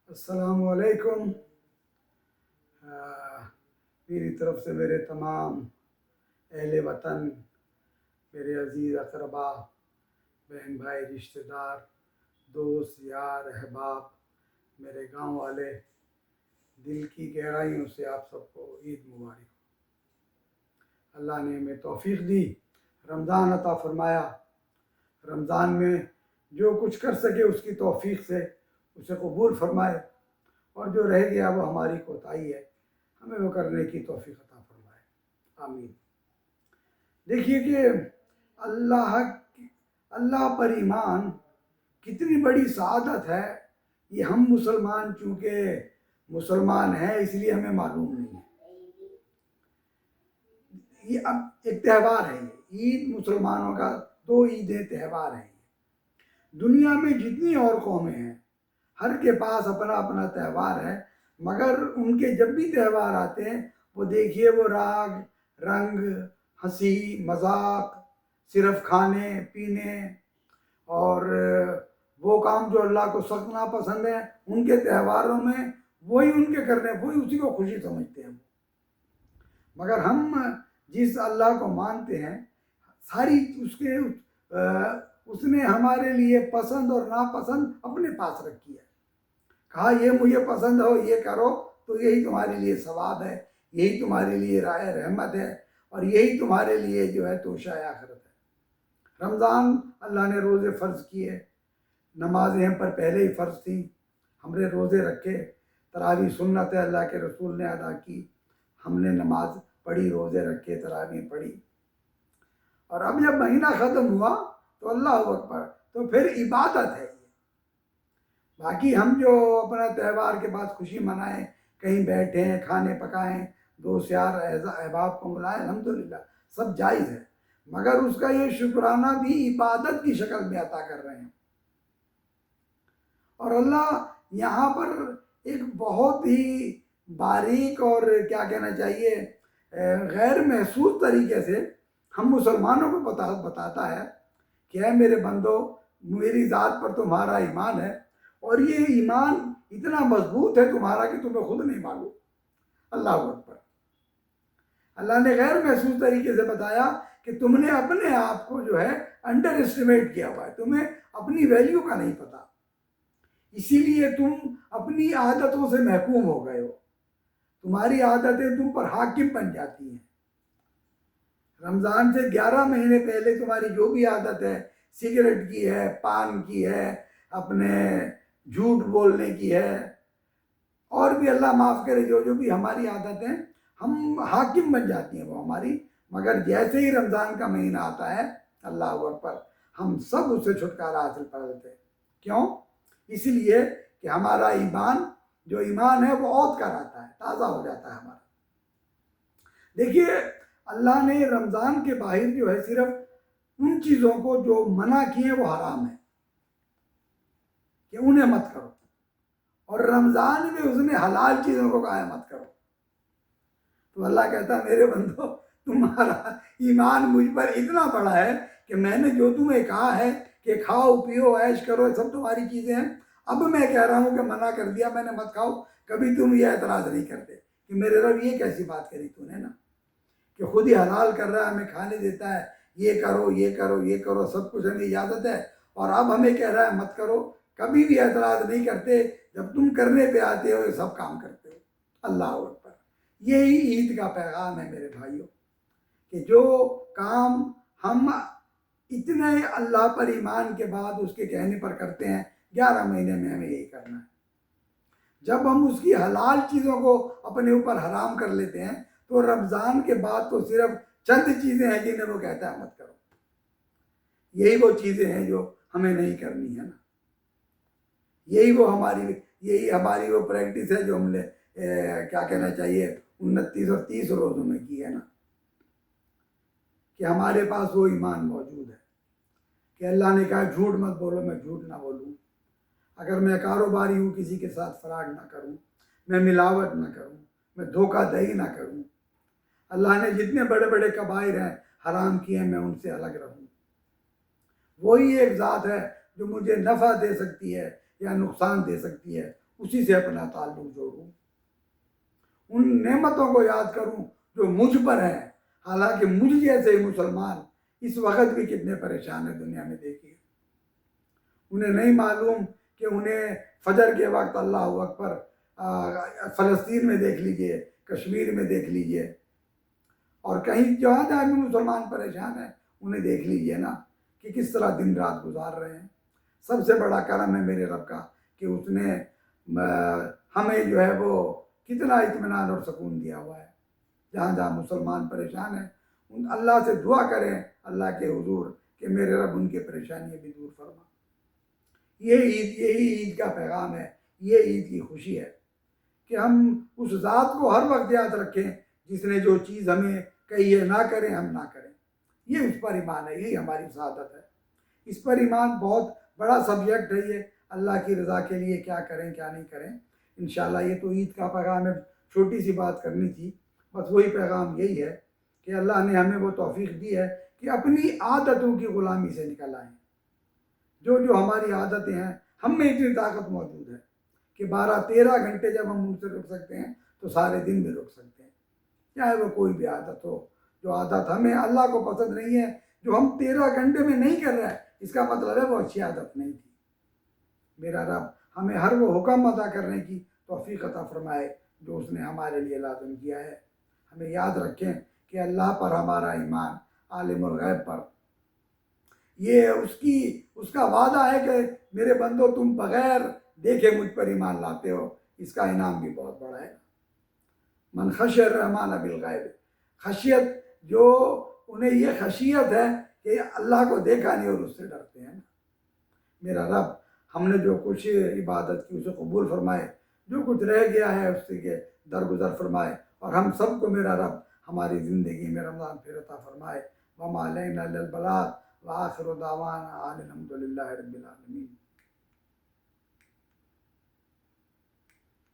السلام علیکم۔ میری طرف سے میرے تمام اہل وطن، میرے عزیز اقربا، بہن بھائی، رشتہ دار، دوست، یار، احباب، میرے گاؤں والے، دل کی گہرائیوں سے آپ سب کو عید مبارک۔ اللہ نے ہمیں توفیق دی، رمضان عطا فرمایا۔ رمضان میں جو کچھ کر سکے اس کی توفیق سے اسے قبول فرمائے، اور جو رہ گیا وہ ہماری کوتاہی ہے، ہمیں وہ کرنے کی توفیق عطا فرمائے، آمین۔ دیکھیے کہ اللہ پر ایمان کتنی بڑی سعادت ہے، یہ ہم مسلمان چونکہ مسلمان ہیں اس لیے ہمیں معلوم نہیں ہے۔ یہ اب ایک تہوار ہے، یہ عید مسلمانوں کا 2 عیدیں تہوار ہیں۔ دنیا میں جتنی اور قومیں ہیں ہر کے پاس اپنا اپنا تہوار ہے، مگر ان کے جب بھی تہوار آتے ہیں وہ دیکھیے وہ راگ رنگ، ہنسی مذاق، صرف کھانے پینے اور وہ کام جو اللہ کو سخت ناپسند ہے ان کے تہواروں میں وہی ان کے کرنے، وہی اسی کو خوشی سمجھتے ہیں۔ مگر ہم جس اللہ کو مانتے ہیں ساری اس نے ہمارے لیے پسند اور ناپسند اپنے پاس رکھی ہے۔ کہا یہ مجھے پسند ہو، یہ کرو تو یہی تمہارے لیے ثواب ہے، یہی تمہارے لیے راہ رحمت ہے، اور یہی تمہارے لیے جو ہے توشہ آخرت ہے۔ رمضان اللہ نے روزے فرض کیے، نمازیں ہم پر پہلے ہی فرض تھیں، ہم نے روزے رکھے، تراویح سنت ہے اللہ کے رسول نے ادا کی، ہم نے نماز پڑھی، روزے رکھے، تراویح پڑھی۔ اور اب جب مہینہ ختم ہوا تو اللہ اکبر، تو پھر عبادت ہے۔ باقی ہم جو اپنا تہوار کے بعد خوشی منائیں، کہیں بیٹھیں، کھانے پکائیں، دوست یار احباب کو بلائیں، الحمدللہ سب جائز ہے، مگر اس کا یہ شکرانہ بھی عبادت کی شکل میں عطا کر رہے ہیں۔ اور اللہ یہاں پر ایک بہت ہی باریک اور کیا کہنا چاہیے غیر محسوس طریقے سے ہم مسلمانوں کو بتاتا ہے کہ اے میرے بندو، میری ذات پر تمہارا ایمان ہے، اور یہ ایمان اتنا مضبوط ہے تمہارا کہ تمہیں خود نہیں معلوم۔ اللہ اکبر۔ اللہ نے غیر محسوس طریقے سے بتایا کہ تم نے اپنے آپ کو جو ہے انڈر اسٹیمیٹ کیا ہوا ہے، تمہیں اپنی ویلیو کا نہیں پتا، اسی لیے تم اپنی عادتوں سے محکوم ہو گئے ہو، تمہاری عادتیں تم پر حاکم بن جاتی ہیں۔ رمضان سے 11 مہینے پہلے تمہاری جو بھی عادت ہے، سگریٹ کی ہے، پان کی ہے، اپنے جھوٹ بولنے کی ہے، اور بھی اللہ معاف کرے جو بھی ہماری عادتیں ہم حاکم بن جاتی ہیں وہ ہماری، مگر جیسے ہی رمضان کا مہینہ آتا ہے اللہ اکبر ہم سب اس سے چھٹکارا حاصل کر لیتے ہیں۔ کیوں؟ اس لیے کہ ہمارا ایمان ہے وہ عود کر آتا ہے، تازہ ہو جاتا ہے ہمارا۔ دیکھیے اللہ نے رمضان کے باہر جو ہے صرف ان چیزوں کو جو منع کیے وہ حرام ہے کہ انہیں مت کرو، اور رمضان میں اس نے حلال چیزوں کو کہا ہے مت کرو۔ تو اللہ کہتا ہے میرے بندو، تمہارا ایمان مجھ پر اتنا بڑا ہے کہ میں نے جو تمہیں کہا ہے کہ کھاؤ پیو عیش کرو، سب تمہاری چیزیں ہیں، اب میں کہہ رہا ہوں کہ منع کر دیا میں نے مت کھاؤ، کبھی تم یہ اعتراض نہیں کرتے کہ میرے رب یہ کیسی بات کری تو نے نا، کہ خود ہی حلال کر رہا ہے، ہمیں کھانے دیتا ہے، یہ کرو یہ کرو یہ کرو، سب کچھ ہمیں اجازت ہے، اور اب ہمیں کہہ رہا ہے مت کرو، کبھی بھی اعتراض نہیں کرتے، جب تم کرنے پہ آتے ہو یہ سب کام کرتے ہو۔ اللہ اکبر۔ یہی عید کا پیغام ہے میرے بھائیوں، کہ جو کام ہم اتنے اللہ پر ایمان کے بعد اس کے کہنے پر کرتے ہیں، 11 مہینے میں ہمیں یہی کرنا ہے۔ جب ہم اس کی حلال چیزوں کو اپنے اوپر حرام کر لیتے ہیں تو رمضان کے بعد تو صرف چند چیزیں ہیں جنہیں وہ کہتا ہے مت کرو، یہی وہ چیزیں ہیں جو ہمیں نہیں کرنی ہے نا، یہی ہماری وہ پریکٹس ہے جو ہم نے کیا کہنا چاہیے 29 اور 30 روزوں میں کی ہے نا، کہ ہمارے پاس وہ ایمان موجود ہے کہ اللہ نے کہا جھوٹ مت بولو، میں جھوٹ نہ بولوں، اگر میں کاروباری ہوں کسی کے ساتھ فراڈ نہ کروں، میں ملاوٹ نہ کروں، میں دھوکہ دہی نہ کروں، اللہ نے جتنے بڑے بڑے کبائر ہیں حرام کیے ہیں میں ان سے الگ رہوں۔ وہی ایک ذات ہے جو مجھے نفع دے سکتی ہے یا نقصان دے سکتی ہے، اسی سے اپنا تعلق جوڑوں، ان نعمتوں کو یاد کروں جو مجھ پر ہیں. حالانکہ مجھ جیسے ہی مسلمان اس وقت بھی کتنے پریشان ہیں دنیا میں دیکھیے. انہیں نہیں معلوم کہ انہیں فجر کے وقت اللہ اکبر فلسطین میں دیکھ لیجئے، کشمیر میں دیکھ لیجئے، اور کہیں جہاں جہاں بھی مسلمان پریشان ہیں انہیں دیکھ لیجئے نا کہ کس طرح دن رات گزار رہے ہیں. سب سے بڑا کرم ہے میرے رب کا کہ اس نے ہمیں جو ہے وہ کتنا اطمینان اور سکون دیا ہوا ہے. جہاں جہاں مسلمان پریشان ہیں ان اللہ سے دعا کریں اللہ کے حضور کہ میرے رب ان کی پریشانیاں بھی دور فرما. یہی عید کا پیغام ہے، یہ عید کی خوشی ہے کہ ہم اس ذات کو ہر وقت یاد رکھیں جس نے جو چیز ہمیں کہی ہے نہ کریں ہم نہ کریں. یہ اس پر ایمان ہے، یہی ہماری سعادت ہے. اس پر ایمان بہت بڑا سبجیکٹ ہے. یہ اللہ کی رضا کے لیے کیا کریں کیا نہیں کریں. انشاءاللہ یہ تو عید کا پیغام ہے، چھوٹی سی بات کرنی تھی. بس وہی پیغام یہی ہے کہ اللہ نے ہمیں وہ توفیق دی ہے کہ اپنی عادتوں کی غلامی سے نکل آئیں. جو ہماری عادتیں ہیں ہم میں اتنی طاقت موجود ہے کہ 12-13 گھنٹے جب ہم ان سے رک سکتے ہیں تو سارے دن بھی رک سکتے ہیں. چاہے وہ کوئی بھی عادت ہو. جو عادت ہمیں اللہ کو پسند نہیں ہے، جو ہم 13 گھنٹے میں نہیں کر رہے ہیں، اس کا مطلب ہے وہ اچھی عادت نہیں تھی. میرا رب ہمیں ہر وہ حکم ادا کرنے کی توفیق عطا فرمائے جو اس نے ہمارے لیے لازم کیا ہے. ہمیں یاد رکھیں کہ اللہ پر ہمارا ایمان، عالم الغیب پر، یہ اس کا وعدہ ہے کہ میرے بندو تم بغیر دیکھے مجھ پر ایمان لاتے ہو. اس کا انعام بھی بہت بڑا ہے. من خشی الرحمن بالغیب، خشیت جو انہیں یہ خشیت ہے کہ اللہ کو دیکھا نہیں اور اس سے ڈرتے ہیں. میرا رب ہم نے جو کچھ عبادت کی اسے قبول فرمائے، جو کچھ رہ گیا ہے اس سے درگزر فرمائے، اور ہم سب کو میرا رب ہماری زندگی میں رمضان پھر عطا فرمائے. وما علینا الا البلاغ وآخر دعوانا الحمد للہ رب العالمین.